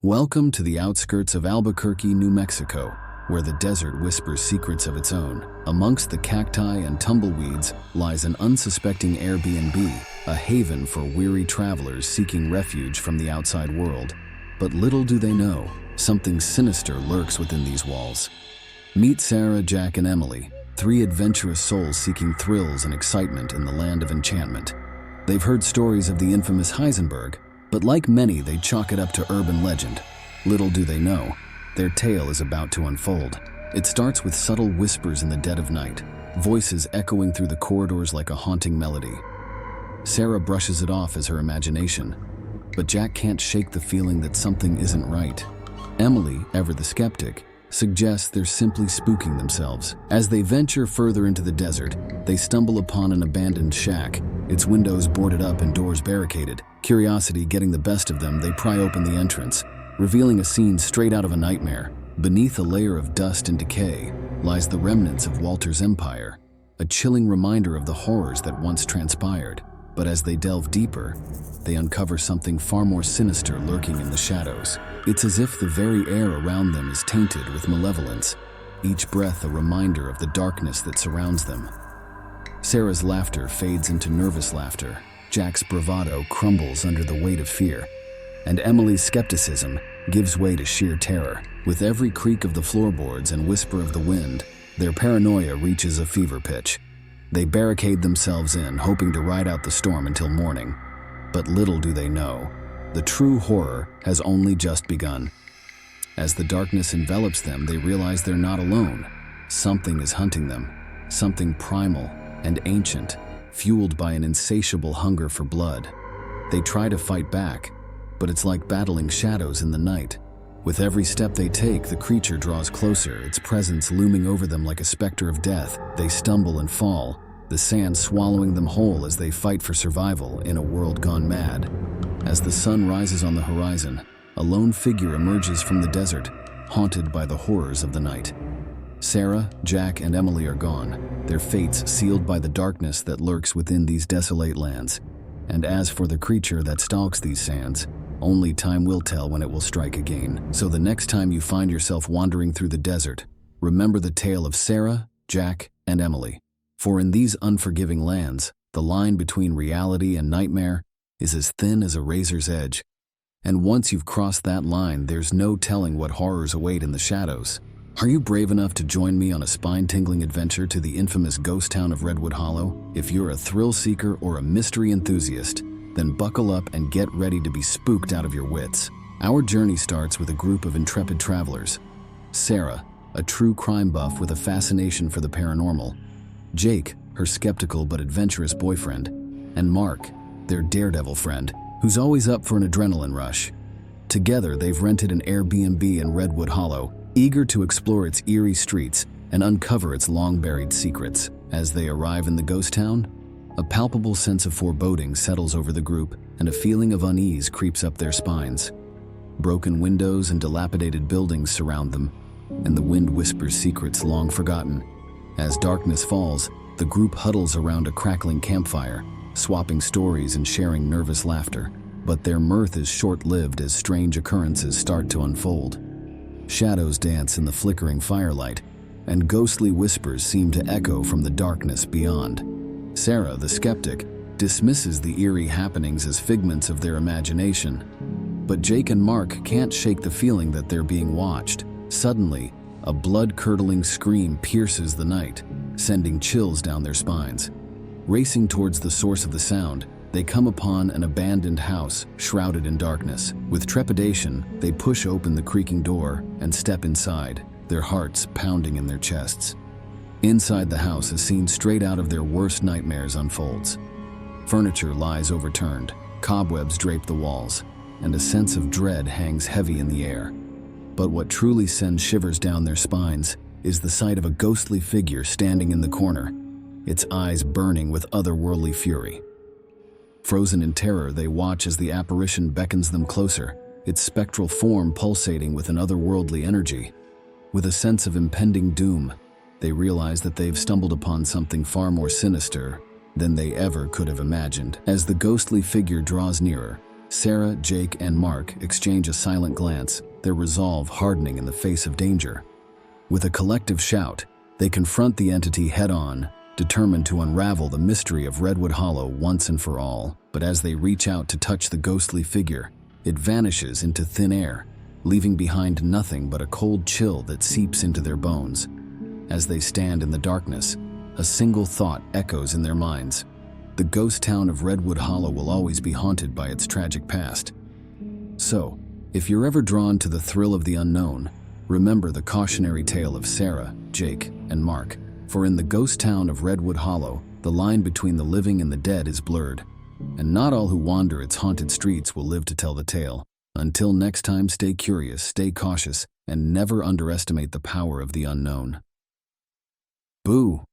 Welcome to the outskirts of Albuquerque, New Mexico, where the desert whispers secrets of its own. Amongst the cacti and tumbleweeds lies an unsuspecting Airbnb, a haven for weary travelers seeking refuge from the outside world. But little do they know, something sinister lurks within these walls. Meet Sarah, Jack, and Emily, three adventurous souls seeking thrills and excitement in the land of enchantment. They've heard stories of the infamous Heisenberg, but like many, they chalk it up to urban legend. Little do they know, their tale is about to unfold. It starts with subtle whispers in the dead of night, voices echoing through the corridors like a haunting melody. Sarah brushes it off as her imagination, but Jack can't shake the feeling that something isn't right. Emily, ever the skeptic, suggests they're simply spooking themselves. As they venture further into the desert, they stumble upon an abandoned shack, its windows boarded up and doors barricaded. Curiosity getting the best of them, they pry open the entrance, revealing a scene straight out of a nightmare. Beneath a layer of dust and decay lies the remnants of Walter's empire, a chilling reminder of the horrors that once transpired. But as they delve deeper, they uncover something far more sinister lurking in the shadows. It's as if the very air around them is tainted with malevolence, each breath a reminder of the darkness that surrounds them. Sarah's laughter fades into nervous laughter, Jack's bravado crumbles under the weight of fear, and Emily's skepticism gives way to sheer terror. With every creak of the floorboards and whisper of the wind, their paranoia reaches a fever pitch. They barricade themselves in, hoping to ride out the storm until morning. But little do they know, the true horror has only just begun. As the darkness envelops them, they realize they're not alone. Something is hunting them, something primal and ancient, fueled by an insatiable hunger for blood. They try to fight back, but it's like battling shadows in the night. With every step they take, the creature draws closer, its presence looming over them like a specter of death. They stumble and fall, the sand swallowing them whole as they fight for survival in a world gone mad. As the sun rises on the horizon, a lone figure emerges from the desert, haunted by the horrors of the night. Sarah, Jack, and Emily are gone, their fates sealed by the darkness that lurks within these desolate lands. And as for the creature that stalks these sands, only time will tell when it will strike again. So the next time you find yourself wandering through the desert, remember the tale of Sarah, Jack, and Emily. For in these unforgiving lands, the line between reality and nightmare is as thin as a razor's edge. And once you've crossed that line, there's no telling what horrors await in the shadows. Are you brave enough to join me on a spine-tingling adventure to the infamous ghost town of Redwood Hollow? If you're a thrill seeker or a mystery enthusiast, then buckle up and get ready to be spooked out of your wits. Our journey starts with a group of intrepid travelers. Sarah, a true crime buff with a fascination for the paranormal. Jake, her skeptical but adventurous boyfriend. And Mark, their daredevil friend, who's always up for an adrenaline rush. Together, they've rented an Airbnb in Redwood Hollow, eager to explore its eerie streets and uncover its long-buried secrets. As they arrive in the ghost town, a palpable sense of foreboding settles over the group, and a feeling of unease creeps up their spines. Broken windows and dilapidated buildings surround them, and the wind whispers secrets long forgotten. As darkness falls, the group huddles around a crackling campfire, swapping stories and sharing nervous laughter. But their mirth is short-lived as strange occurrences start to unfold. Shadows dance in the flickering firelight, and ghostly whispers seem to echo from the darkness beyond. Sarah, the skeptic, dismisses the eerie happenings as figments of their imagination. But Jake and Mark can't shake the feeling that they're being watched. Suddenly, a blood-curdling scream pierces the night, sending chills down their spines. Racing towards the source of the sound, they come upon an abandoned house shrouded in darkness. With trepidation, they push open the creaking door and step inside, their hearts pounding in their chests. Inside the house, a scene straight out of their worst nightmares unfolds. Furniture lies overturned, cobwebs drape the walls, and a sense of dread hangs heavy in the air. But what truly sends shivers down their spines is the sight of a ghostly figure standing in the corner, its eyes burning with otherworldly fury. Frozen in terror, they watch as the apparition beckons them closer, its spectral form pulsating with an otherworldly energy. With a sense of impending doom, they realize that they've stumbled upon something far more sinister than they ever could have imagined. As the ghostly figure draws nearer, Sarah, Jake, and Mark exchange a silent glance, their resolve hardening in the face of danger. With a collective shout, they confront the entity head-on, determined to unravel the mystery of Redwood Hollow once and for all. But as they reach out to touch the ghostly figure, it vanishes into thin air, leaving behind nothing but a cold chill that seeps into their bones. As they stand in the darkness, a single thought echoes in their minds. The ghost town of Redwood Hollow will always be haunted by its tragic past. So, if you're ever drawn to the thrill of the unknown, remember the cautionary tale of Sarah, Jake, and Mark. For in the ghost town of Redwood Hollow, the line between the living and the dead is blurred, and not all who wander its haunted streets will live to tell the tale. Until next time, stay curious, stay cautious, and never underestimate the power of the unknown. Boo!